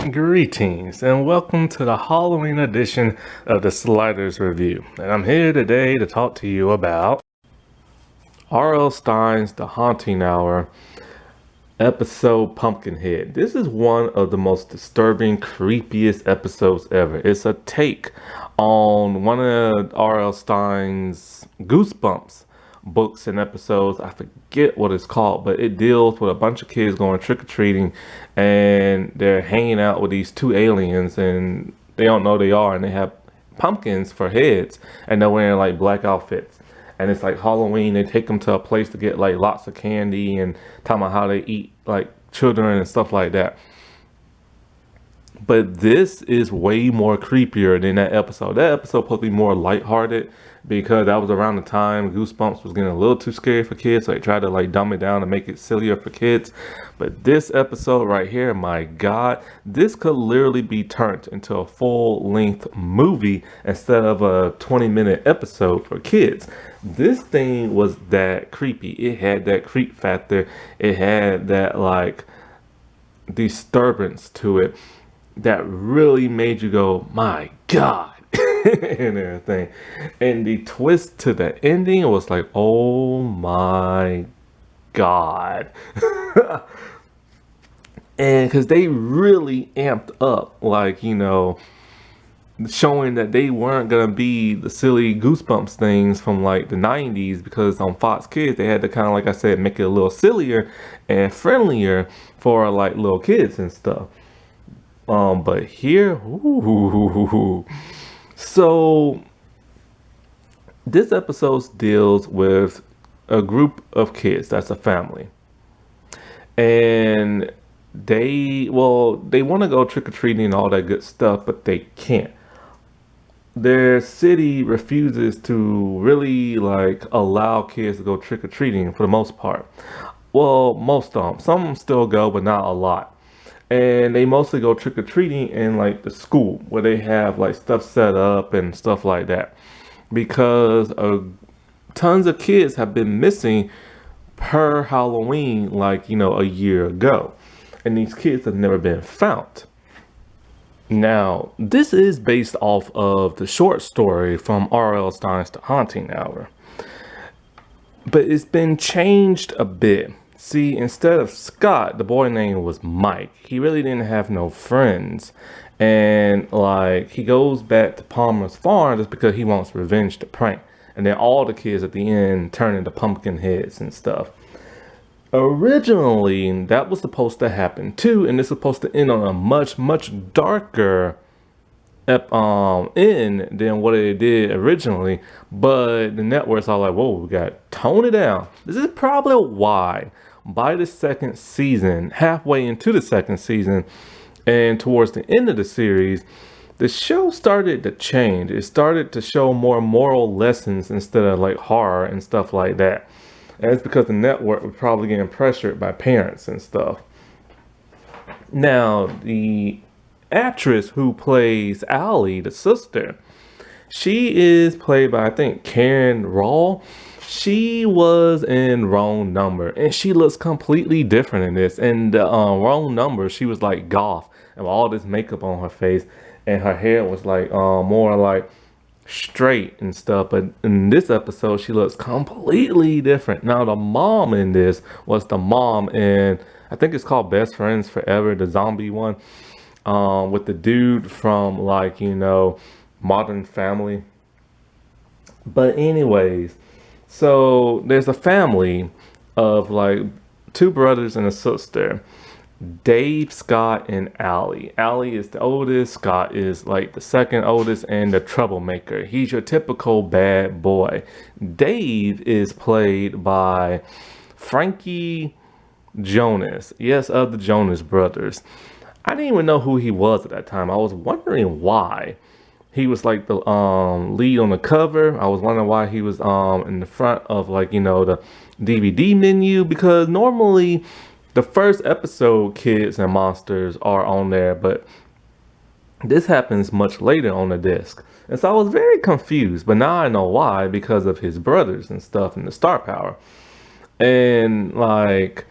Greetings and welcome to the Halloween edition of the Sliders Review. And I'm here today to talk to you about R.L. Stine's The Haunting Hour episode Pumpkinhead. This is one of the most disturbing, creepiest episodes ever. It's a take on one of R.L. Stine's Goosebumps books and episodes. I forget what it's called, but it deals with a bunch of kids going trick-or-treating and they're hanging out with these two aliens and they don't know they are, and they have pumpkins for heads and they're wearing like black outfits, and it's like Halloween. They take them to a place to get like lots of candy and talking about how they eat like children and stuff like that. But this is way more creepier than that episode. That episode supposed to be more lighthearted because that was around the time Goosebumps was getting a little too scary for kids. So they tried to like dumb it down and make it sillier for kids. But this episode right here, my God, this could literally be turned into a full-length movie instead of a 20-minute episode for kids. This thing was that creepy. It had that creep factor. It had that like disturbance to it that really made you go, my God, and everything. And the twist to the ending was like, oh my God. And because they really amped up, like, you know, showing that they weren't gonna be the silly Goosebumps things from like the 90s, because on Fox Kids they had to kind of, like I said, make it a little sillier and friendlier for like little kids and stuff. But here, ooh. So this episode deals with a group of kids. That's a family, and they want to go trick-or-treating and all that good stuff, but they can't. Their city refuses to really like allow kids to go trick-or-treating for the most part. Well, most of them. Some still go, but not a lot. And they mostly go trick-or-treating in like the school where they have like stuff set up and stuff like that, because tons of kids have been missing per Halloween, like, you know, a year ago, and these kids have never been found. Now this is based off of the short story from R.L. Stine's The Haunting Hour, but it's been changed a bit. See, instead of Scott, the boy name was Mike. He really didn't have no friends. And like, he goes back to Palmer's farm just because he wants revenge to prank. And then all the kids at the end turn into pumpkin heads and stuff. Originally, that was supposed to happen too. And it's supposed to end on a much, much darker end than what it did originally. But the networks are like, whoa, we got to tone it down. This is probably why by the second season, halfway into the second season and towards the end of the series, the show started to change. It started to show more moral lessons instead of like horror and stuff like that. And it's because the network was probably getting pressured by parents and stuff. Now, the actress who plays Allie, the sister, she is played by, I think, Karen Rawl. She was in Wrong Number, and she looks completely different in this. And Wrong Number, she was like goth and all this makeup on her face, and her hair was like more like straight and stuff. But in this episode, she looks completely different. Now, the mom in this was the mom in, I think it's called Best Friends Forever, the zombie one, with the dude from, like, you know, Modern Family. But anyways, so there's a family of like two brothers and a sister, Dave, Scott, and Allie. Allie is the oldest, Scott is like the second oldest and the troublemaker. He's your typical bad boy. Dave is played by Frankie Jonas, yes, of the Jonas Brothers. I didn't even know who he was at that time. I was wondering why. He was like the lead on the cover. I was wondering why he was in the front of, like, you know, the DVD menu, because normally the first episode, Kids and Monsters, are on there, but this happens much later on the disc. And so I was very confused, but now I know why, because of his brothers and stuff and the star power. And like,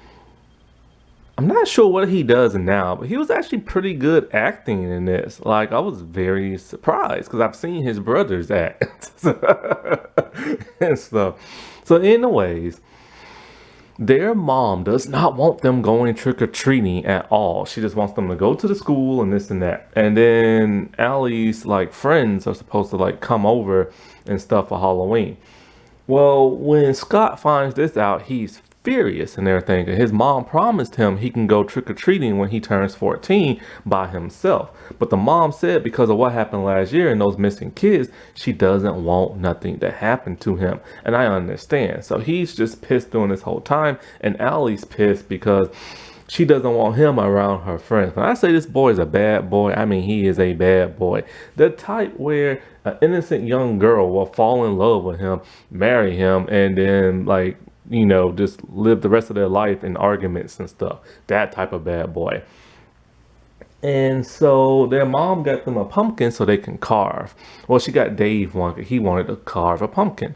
I'm not sure what he does now, but he was actually pretty good acting in this. Like, I was very surprised because I've seen his brothers act and stuff. So, anyways, their mom does not want them going trick or treating at all. She just wants them to go to the school and this and that. And then Allie's like friends are supposed to like come over and stuff for Halloween. Well, when Scott finds this out, he's furious and everything. And his mom promised him he can go trick-or-treating when he turns 14 by himself. But the mom said because of what happened last year and those missing kids, she doesn't want nothing to happen to him. And I understand. So he's just pissed during this whole time. And Allie's pissed because she doesn't want him around her friends. When I say this boy is a bad boy, I mean he is a bad boy. The type where an innocent young girl will fall in love with him, marry him, and then like, you know, just live the rest of their life in arguments and stuff. That type of bad boy. And so their mom got them a pumpkin so they can carve. Well, she got Dave one. He wanted to carve a pumpkin.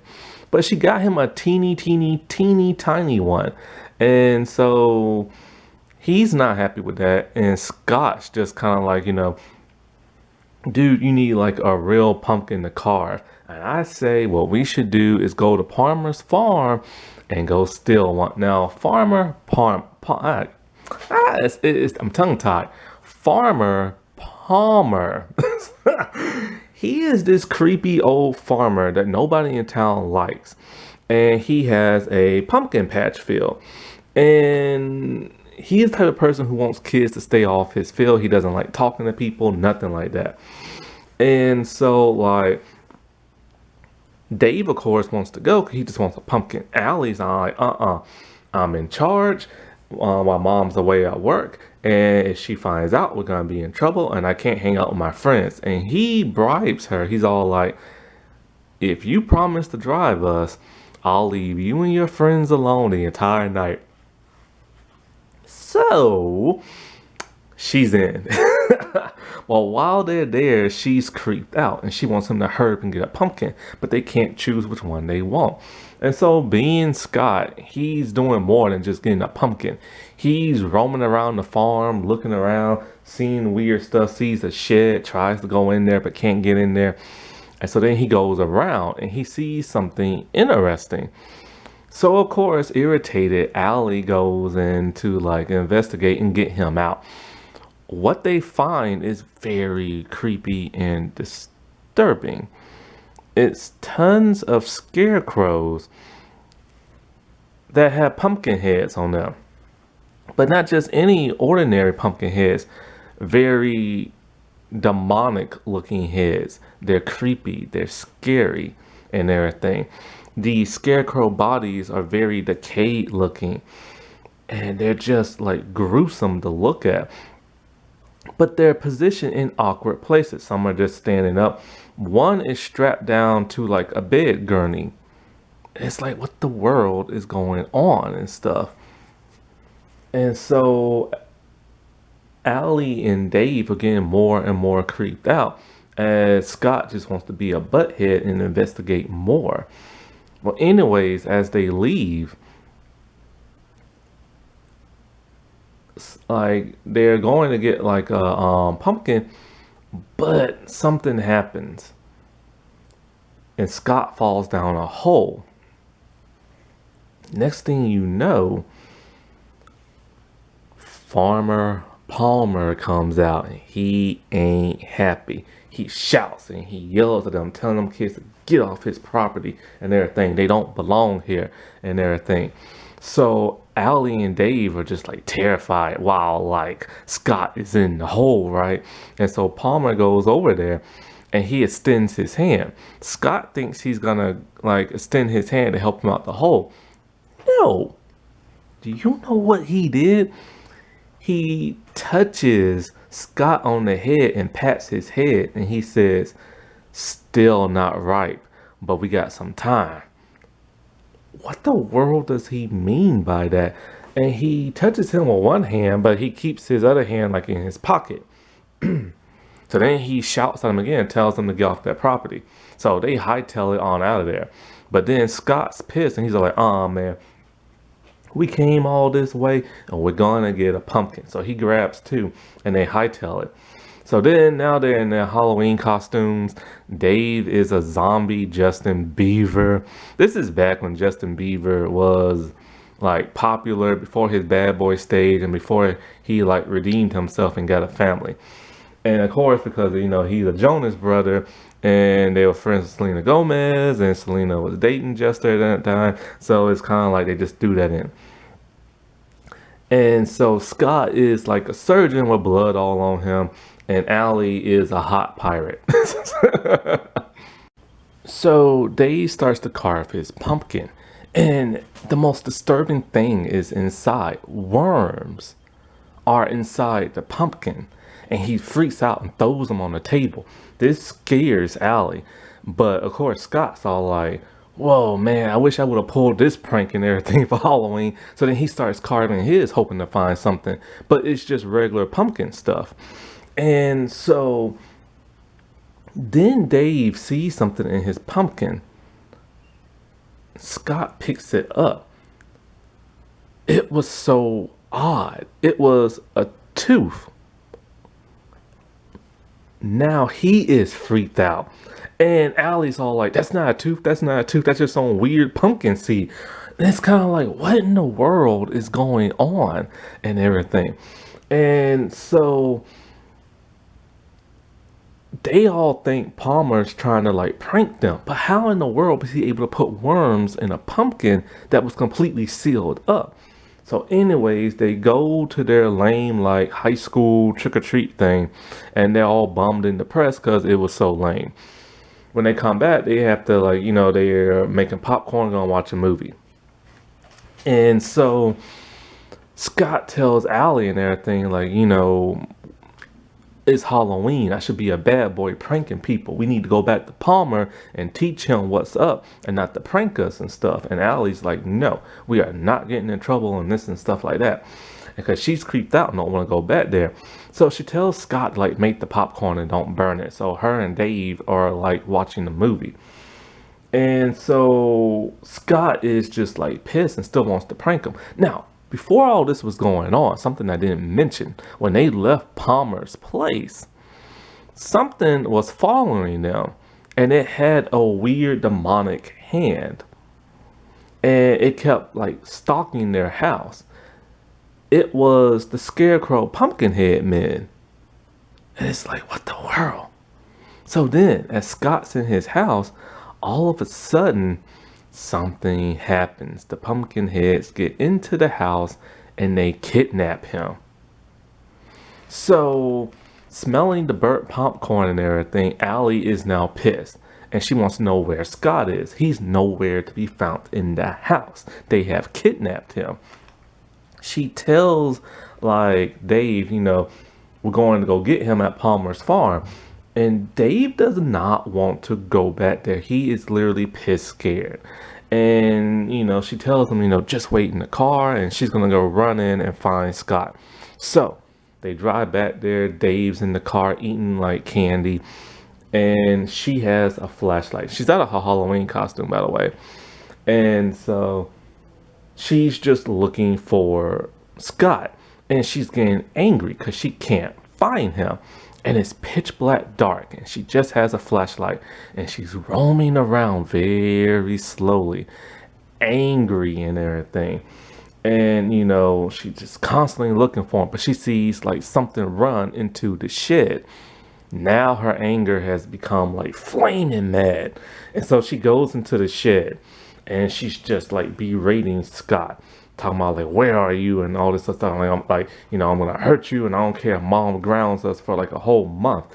But she got him a teeny tiny one. And so he's not happy with that. And Scott's just kind of like, you know, dude, you need like a real pumpkin to carve. And I say what we should do is go to Palmer's farm and go steal one. Now, I'm tongue tied. Farmer Palmer. He is this creepy old farmer that nobody in town likes. And he has a pumpkin patch field. And he is the type of person who wants kids to stay off his field. He doesn't like talking to people, nothing like that. And so, like, Dave, of course, wants to go because he just wants a pumpkin. Allie's like, I'm in charge while mom's away at work. And if she finds out, we're going to be in trouble and I can't hang out with my friends. And he bribes her. He's all like, if you promise to drive us, I'll leave you and your friends alone the entire night. So she's in. Well, while they're there, she's creeped out and she wants him to hurry up and get a pumpkin, but they can't choose which one they want. And so being Scott, he's doing more than just getting a pumpkin. He's roaming around the farm, looking around, seeing weird stuff, sees a shed, tries to go in there, but can't get in there. And so then he goes around and he sees something interesting. So of course, irritated, Allie goes in to like investigate and get him out. What they find is very creepy and disturbing. It's tons of scarecrows that have pumpkin heads on them. But not just any ordinary pumpkin heads, very demonic looking heads. They're creepy, they're scary and everything. The scarecrow bodies are very decayed looking and they're just like gruesome to look at. But they're positioned in awkward places. Some are just standing up. One is strapped down to like a bed gurney. It's like, what the world is going on and stuff. And so Allie and Dave are getting more and more creeped out as Scott just wants to be a butthead and investigate more. Well, anyways, as they leave, like they're going to get like a pumpkin, but something happens and Scott falls down a hole. Next thing you know, Farmer Palmer comes out and he ain't happy. He shouts and he yells at them, telling them kids to get off his property and everything. They don't belong here and everything. So Allie and Dave are just like terrified while like Scott is in the hole, right? And so Palmer goes over there and he extends his hand. Scott thinks he's gonna like extend his hand to help him out the hole. No. Do you know what he did? He touches Scott on the head and pats his head and he says, still not ripe, but we got some time. What the world does he mean by that? And he touches him with one hand, but he keeps his other hand like in his pocket. So then he shouts at him again, tells them to get off that property. So they hightail it on out of there. But then Scott's pissed and he's like, oh man, We came all this way and we're gonna get a pumpkin. So he grabs two and they hightail it. So then now they're in their Halloween costumes. Dave is a zombie Justin Bieber. This is back when Justin Bieber was like popular, before his bad boy stage and before he like redeemed himself and got a family. And of course, because he's a Jonas brother, and they were friends with Selena Gomez, and Selena was dating Jester at that time. So it's kind of like they just threw that in. And so Scott is like a surgeon with blood all on him, and Allie is a hot pirate. So Dave starts to carve his pumpkin, and the most disturbing thing is inside. Worms are inside the pumpkin, and he freaks out and throws them on the table. This scares Allie, but of course Scott's all like, whoa man, I wish I would have pulled this prank and everything for Halloween. So then he starts carving his, hoping to find something, but it's just regular pumpkin stuff. And so then Dave sees something in his pumpkin. Scott picks it up. It was so odd. It was a tooth. Now he is freaked out. And Allie's all like, that's not a tooth, that's not a tooth, that's just some weird pumpkin seed. And it's kind of like, what in the world is going on and everything. And so they all think Palmer's trying to like prank them. But how in the world was he able to put worms in a pumpkin that was completely sealed up? So anyways, they go to their lame like high school trick-or-treat thing, and they're all bummed and depressed because it was so lame. When they come back, they have to like, they're making popcorn, gonna watch a movie. And so Scott tells Allie and everything like, it's Halloween. I should be a bad boy pranking people. We need to go back to Palmer and teach him what's up and not to prank us and stuff. And Allie's like, no, we are not getting in trouble and this and stuff like that. Because she's creeped out and don't want to go back there. So she tells Scott, like, make the popcorn and don't burn it. So her and Dave are like watching the movie. And so Scott is just like pissed and still wants to prank him. Now, before all this was going on, something I didn't mention, when they left Palmer's place, something was following them, and it had a weird demonic hand, and it kept like stalking their house. It was the Scarecrow Pumpkinhead men, and it's like, what the world? So then, as Scott's in his house, all of a sudden, something happens. The Pumpkinheads get into the house and they kidnap him. So, smelling the burnt popcorn and everything, Allie is now pissed. And she wants to know where Scott is. He's nowhere to be found in the house. They have kidnapped him. She tells, like, Dave, we're going to go get him at Palmer's farm. And Dave does not want to go back there. He is literally pissed scared. And, she tells him, just wait in the car and she's going to go run in and find Scott. So they drive back there. Dave's in the car eating like candy. And she has a flashlight. She's out of her Halloween costume, by the way. And so she's just looking for Scott. And she's getting angry because she can't find him. And it's pitch black dark, and she just has a flashlight, and she's roaming around very slowly, angry and everything. And she's just constantly looking for him, but she sees like something run into the shed. Now her anger has become like flaming mad, and so she goes into the shed, and she's just like berating Scott, talking about like, where are you and all this stuff. I'm gonna hurt you, and I don't care if mom grounds us for like a whole month.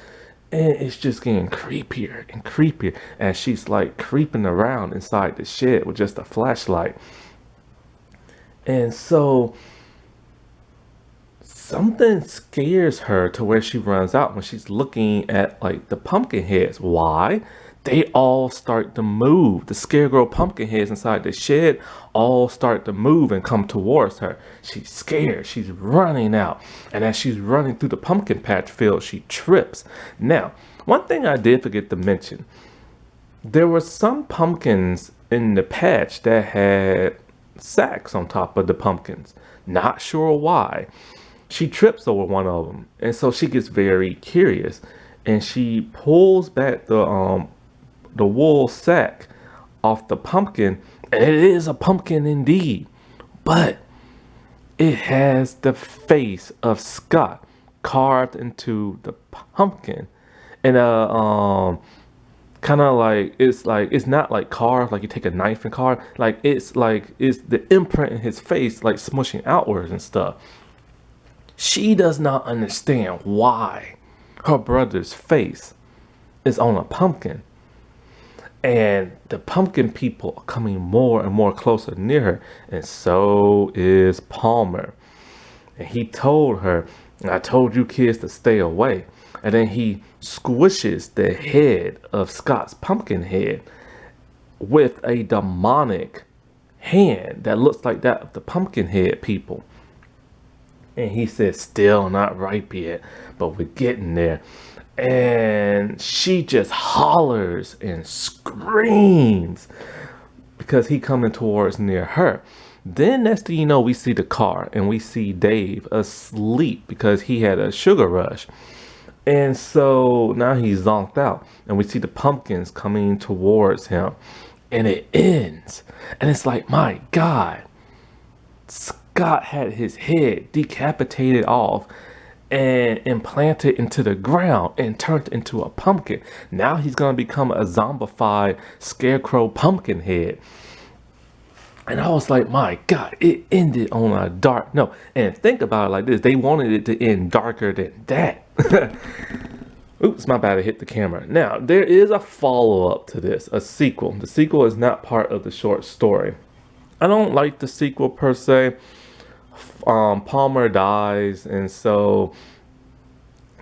And it's just getting creepier and creepier as she's like creeping around inside the shed with just a flashlight. And so something scares her to where she runs out when she's looking at like the pumpkin heads. Why? They all start to move. The Scarecrow pumpkin heads inside the shed all start to move and come towards her. She's scared. She's running out. And as she's running through the pumpkin patch field, she trips. Now, one thing I did forget to mention, there were some pumpkins in the patch that had sacks on top of the pumpkins. Not sure why. She trips over one of them, and so she gets very curious, and she pulls back the wool sack off the pumpkin, and it is a pumpkin indeed, but it has the face of Scott carved into the pumpkin, and kind of like it's not like carved like you take a knife and carve, like it's the imprint in his face like smushing outwards and stuff. She does not understand why her brother's face is on a pumpkin. And the pumpkin people are coming more and more closer near her. And so is Palmer. And he told her, I told you kids to stay away. And then he squishes the head of Scott's pumpkin head with a demonic hand that looks like that of the pumpkin head people. And he said, still not ripe yet, but we're getting there. And she just hollers and screams because he coming towards near her. Then next thing you know, we see the car and we see Dave asleep because he had a sugar rush. And so now he's zonked out and we see the pumpkins coming towards him and it ends. And it's like, my God, Scott had his head decapitated off and implanted into the ground and turned into a pumpkin. Now he's going to become a zombified scarecrow pumpkin head. And I was like, my God, it ended on a dark note. And think about it like this. They wanted it to end darker than that. Oops, my bad, I hit the camera. Now, there is a follow-up to this, a sequel. The sequel is not part of the short story. I don't like the sequel per se. Palmer dies, and so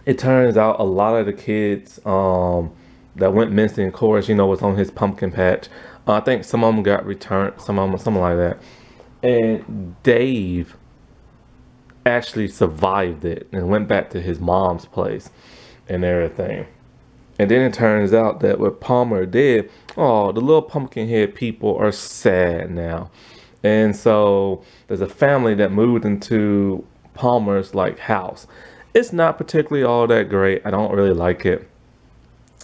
it turns out a lot of the kids that went missing, of course, was on his pumpkin patch. I think some of them got returned, some of them, something like that. And Dave actually survived it and went back to his mom's place and everything. And then it turns out that what Palmer did, oh, the little pumpkin head people are sad now. And so there's a family that moved into Palmer's house. It's not particularly all that great. I don't really like it.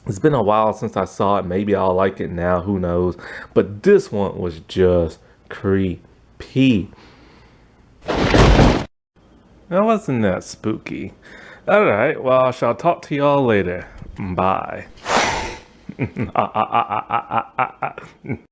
It's been a while since I saw it. Maybe I'll like it now. Who knows? But this one was just creepy. That wasn't that spooky. All right. Well, I shall talk to y'all later. Bye.